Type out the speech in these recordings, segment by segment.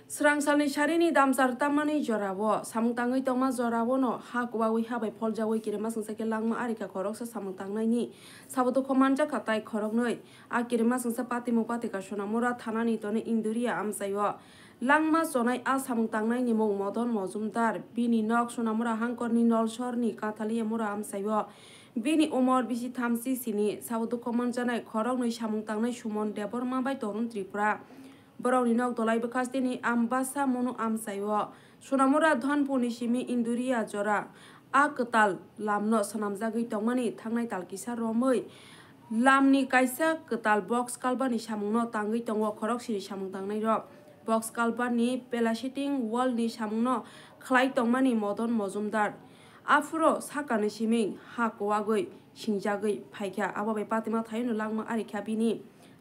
Srangsalni sharini damsar tamani jorabo samung tangai tongma jorabo no hakwawi habai poljawi kirema sungsake langma arika koroksa samung tangnai saboto komanja katai korok noi a kirema sungsa patimu patika sonamura thanani tone induria amsayo langma sonai a samung tangnai ni mong modon mojumdar bini nok sonamura hangkorni nolsorni kathali mura amsayo bini umor bisi thamsi sini saboto komanja nai korok noi samung tangnai sumon deborma bai torun tripura Boroni nok dolai bekastini ambasa mono amsayo sonamura dhonpuni simi induria jora a ketal lamno sanamjagui tongmani thangnai talkisa romoi lamni kaisa ketal box kalbani samungno tangui tongo khorok siri samung tangnai ro box kalbani pelasitting wall ni samungno khlai tongmani modon mojumdar afuro sakani siming hakowagui singjagui phaikha ababai patima thaino langma ari khabini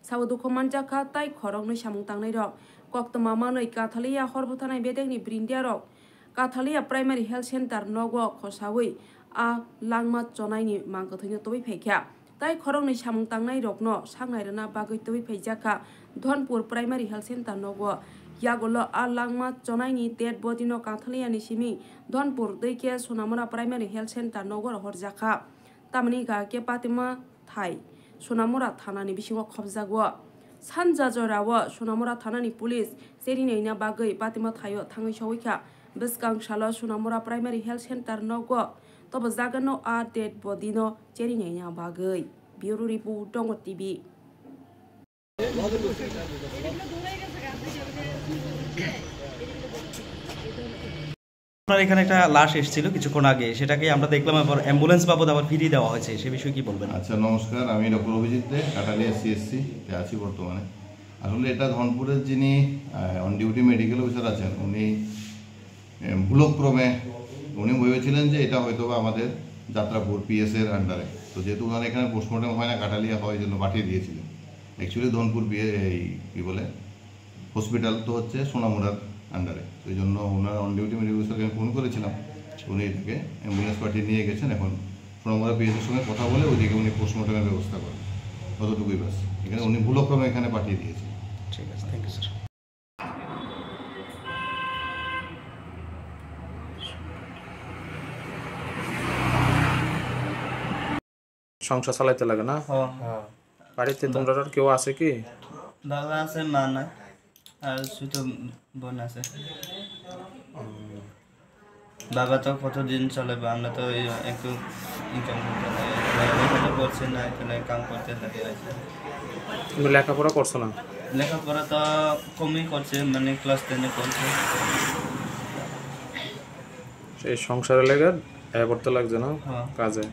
Sabodo komanja ka tai khorok noi samung tangnai rok koktoma manoi Kathalia horbuthanai bedekni brindia rok Kathalia primary health center nogo khosawi a langma chonaini mangkothoino tobai phaikha tai khorok noi samung tangnai rok no sangnai rana bagui tobai phaijaka Dhonpur primary health center nogo yagolo a langma chonaini dead body no Kathalia ni simi Dhonpur deike Sonamura primary health center nogo horjaka tamani ga ke patima thai Sonamura thanani bisingo khobjago sanja jorawo Sonamura thanani police serinaina bagui patima thayo thangai sawikha biskang salo Sonamura primary health center nogo tobo jagano a dead body no serinaina bagui bureau report Dongo TV আপনার এখানে একটা লাশ এসেছিল কিছুক্ষণ আগে সেটাকে আমরা দেখলাম আবার অ্যাম্বুলেন্স বাবদ আবার ফিরিয়ে দেওয়া হয়েছে সে বিষয়ে কি বলবেন? আচ্ছা নমস্কার, আমি ডক্টর অভিজিৎ দে কাটালিয়া সিএসসি তে আছি বর্তমানে। আসলে এটা ধনপুরের যিনি অন ডিউটি মেডিকেল অফিসার আছেন উনি ভুলক্রমে উনি ভেবেছিলেন যে এটা হয়তো আমাদের যাত্রাপুর পিএস এর আন্ডারে, তো যেহেতু ওনার এখানে পোস্টমর্টম হয় না কাটালিয়া হয় এই জন্য পাঠিয়ে দিয়েছিলেন। অ্যাকচুয়ালি ধনপুর এই কী বলে হসপিটাল তো হচ্ছে সোনামুড়ার আন্ডারে, সেই জন্য ওনার অন ডিউটি মেডিকেল অফিসারকে ফোন করেছিলাম, উনি এটাকে অ্যাম্বুলেন্স পাঠিয়ে নিয়ে গেছেন। এখন সোনামুড়া পিএসের সঙ্গে কথা বলে ওইদিকে উনি পোস্টমর্টমের ব্যবস্থা করেন, কতটুকুই বাস এখানে উনি ভুলক্রমে এখানে পাঠিয়ে দিয়েছেন। ঠিক আছে, থ্যাংক ইউ স্যার। সংসার চালাইতে লাগে না? বাড়িতে তোমরা কেউ আছে কি? বাবা আছে, মা নাই, আর শুধু বোন আছে। বাবা তো কতদিন চলবে, আমরা তো একটু ইনকাম করতে না, এখানে কাম করতে লাগে আছে। তুমি লেখাপড়া করছো না? লেখাপড়া তো কমই করছে, মানে ক্লাস 10 করছে। সেই সংসারে লেগে করতে লাগছে না কাজে?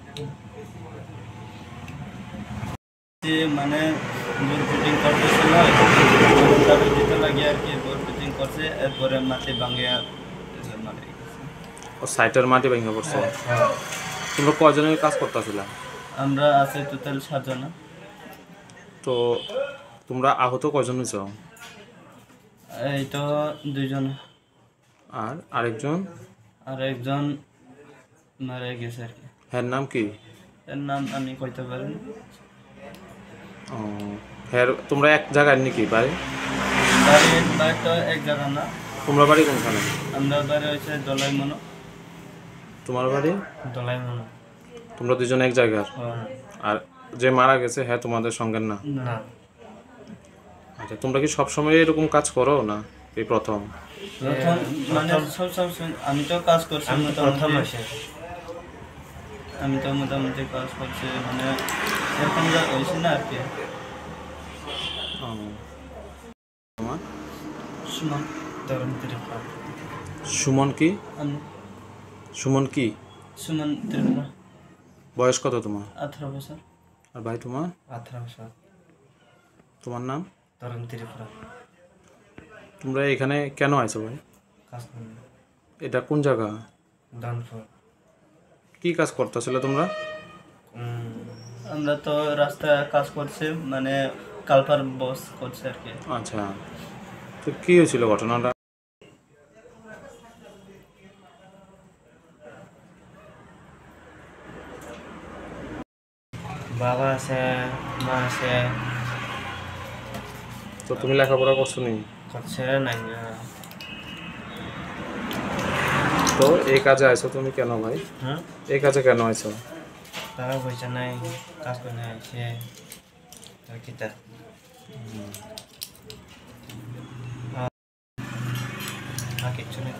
মানে বোর ফিটিং করতেছিল, তারপরে দিতে লাগে আর কি, বোর ফিটিং করছে, এরপরে মাটি ভাঙে সাইটের মাটি ভেঙে পড়ছে। তোমরা কয়জনের কাজ করতেছিল? আমরা আছে টোটাল 7 জন। তো তোমরা আহত কয়জন হয়েছ? এই তো 2 জন, আর আরেকজন মারা গেছে আর কি। এর নাম কি? এর নাম আমি কইতে পারি না। তোমরা এক জায়গায় নাকি বাড়ি? বাড়ি তো এক জায়গা না। তোমরা বাড়ি কোনখানে? আমরা বাড়ি হচ্ছে দলাইমনো। তোমার বাড়ি? দলাইমনো। তোমরা দুজন এক জায়গার? আর যে মারা গেছে হ্যাঁ তোমাদের সঙ্গে না? না। আচ্ছা, তোমরা কি সবসময় এরকম কাজ করো না এই প্রথম? মানে সব আমি তো কাজ করছি, আমি তো মোটামুটি কাজ করছি, মানে এরকম হয়েছে না আর কি। সুমন ত্রিপুরা। সুমন কি? সুমন কি? সুমন ত্রিপুরা। বয়স কত তোমার? 18 বছর। আর ভাই তোমার? 18 বছর। তোমার নাম? তরুণ ত্রিপুরা। তোমরা এখানে কেন আইছো ভাই? কাজ করি। এটা কোন জায়গা? ধনপুর। কি কাজ করতেছিলে তোমরা? আমরা তো রাস্তায় কাজ করছি, মানে কালপার বস করছে আর কি। আচ্ছা, তো কি হয়েছিল ঘটনাটা? বাবা আছে, মা আছে। তো তুমি লেখাপড়া করছো নি? করছে না, তো এই কাজে আইছো তুমি কেন ভাই? হ্যাঁ এই কাজে কেন আইছো? টাকা পয়সা নাই, কাজ করে নাই সে আর কি তা আর কিছু নেই।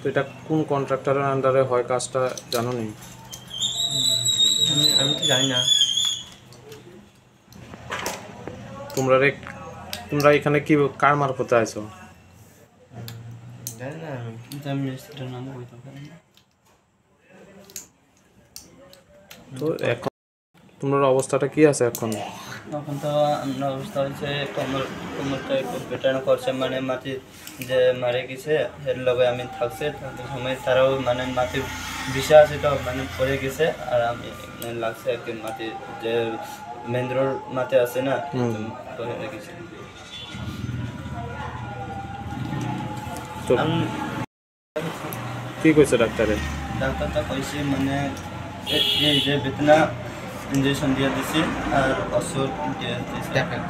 তো এটা কোন কন্ট্রাক্টরের আন্ডারে হয় কাজটা জানো নি? আমি তো জানি না। তোমরা এখানে কি কার মারফতে আইছো? জানি না আমি, কিন্তু আমি মিনিস্টারের নাম বলতে পারি না। তো এখন তোমার অবস্থাটা কি আছে এখন? এখন তো আমরা অবস্থা হয়েছে কোমরটা একটু পেটানো করছে, মানে মাটি যে মারে গেছে এর লগে আমি থাকছে সময় তারাও মানে মাটি বিষা আছে তো মানে পড়ে গেছে আর আমি লাগছে আর কি মাটি যে মেন্দ্রর মাটি আছে না পড়ে গেছে। তো কি কইছে ডাক্তারে? ডাক্তারটা কইছে মানে এই যে বেতনা ইঞ্জেকশন দিয়ে দিছি আর ওষুধ দিয়ে দিছি, ট্যাবলেট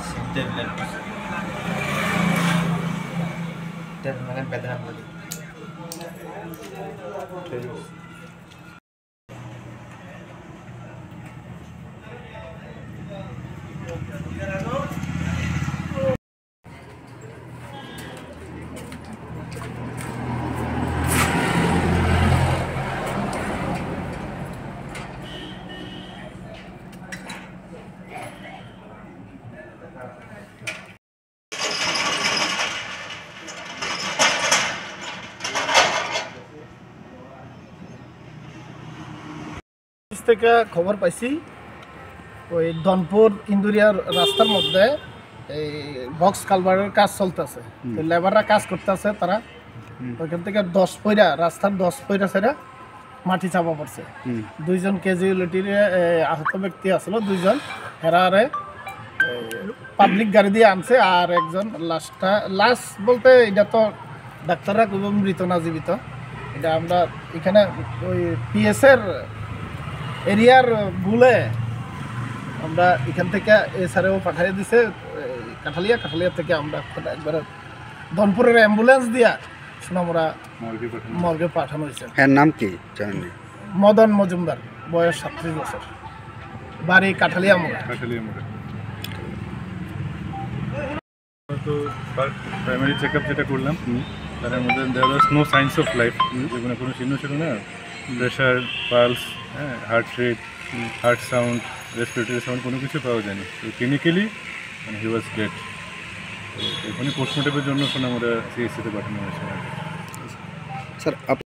মানে বেদনা বলি। ঠিক আছে। থেকে খবর পাইছি ওই ধনপুর ইন্দুরিয়ার রাস্তার মধ্যে এই বক্স কালভারের কাজ চলতেছে, লেবাররা কাজ করতেছে, তারা ওইখান থেকে 10 পয়রা রাস্তার 10 পয়রা ছেড়ে মাটি চাপা পড়ছে। 2 জন ক্যাজুয়ালিটির আহত ব্যক্তি আসলো, 2 জন হেরারে পাবলিক গাড়ি দিয়ে আনছে, আর একজন লাশ বলতে এটা তো ডাক্তাররা খুব মৃত না জীবিত, এটা আমরা এখানে ওই পিএসের এরিয়ার বলে আমরা এখান থেকে এসআরও পাঠিয়ে দিছে কাঠালিয়া থেকে আমরা একবারে ধনপুরের অ্যাম্বুলেন্স দিয়া সোনামুড়া মর্গে পাঠানো হয়েছে। হ্যাঁ, নাম কি জানেন? মদন মজুমদার, বয়স 37 বছর, বাড়ি কাঠালিয়া মোড়া। তো প্রাইমারি চেক আপ যেটা করলাম তার মধ্যে there was no signs of life, যেগুলো কোনো চিহ্ন ছিল না, প্রেশার, পালস, হ্যাঁ, heart rate, heart sound, respiratory sound কোনো কিছু পাওয়া যায়নি। তো ক্লিনিক্যালি মানে হি ওয়াজ ডেড। তো এখনই পোস্টমর্টমের জন্য আমরা সিএসসিতে পাঠানো হয়েছে। স্যার